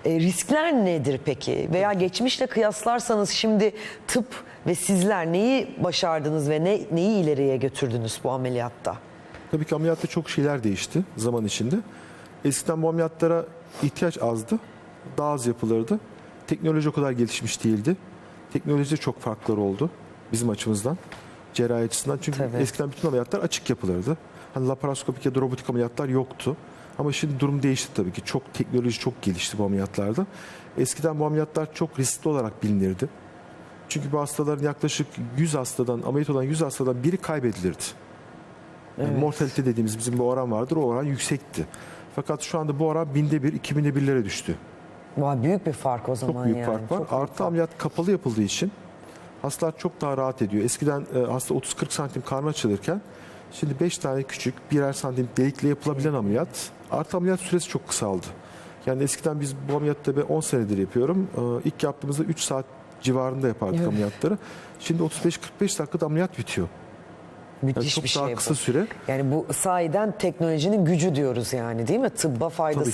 Riskler nedir peki? Veya geçmişle kıyaslarsanız şimdi tıp ve sizler neyi başardınız ve neyi ileriye götürdünüz bu ameliyatta? Tabii ki ameliyatta çok şeyler değişti zaman içinde. Eskiden bu ameliyatlara ihtiyaç azdı. Daha az yapılırdı. Teknoloji o kadar gelişmiş değildi. Teknolojide çok farklar oldu bizim açımızdan. Cerrahi açısından. Çünkü Tabii. eskiden bütün ameliyatlar açık yapılırdı. Hani laparoskopik ya da robotik ameliyatlar yoktu. Ama şimdi durum değişti tabii ki. Teknoloji çok gelişti bu ameliyatlarda. Eskiden bu ameliyatlar çok riskli olarak bilinirdi. Çünkü bu hastaların yaklaşık 100 hastadan, ameliyat olan 100 hastadan biri kaybedilirdi. Yani Evet. mortalite dediğimiz bizim bir oran vardır. O oran yüksekti. Fakat şu anda bu oran 1000'de 1, 2000'de 1'lere düştü. Vay, büyük bir fark o zaman. Çok büyük yani. fark var. Çok büyük Artı fark. ameliyat kapalı yapıldığı için hastalar çok daha rahat ediyor. Eskiden hasta 30-40 santim karnı açılırken şimdi 5 tane küçük birer santim delikle yapılabilen ameliyat. Artı ameliyat süresi çok kısaldı. Yani eskiden biz bu ameliyatı ben 10 senedir yapıyorum. İlk yaptığımızda 3 saat civarında yapardık Evet. ameliyatları. Şimdi 35-45 dakikada ameliyat bitiyor. Yani Müthiş çok bir daha şey kısa bu. süre. Yani bu sahiden teknolojinin gücü diyoruz yani, değil mi? Tıbba faydası. Tabii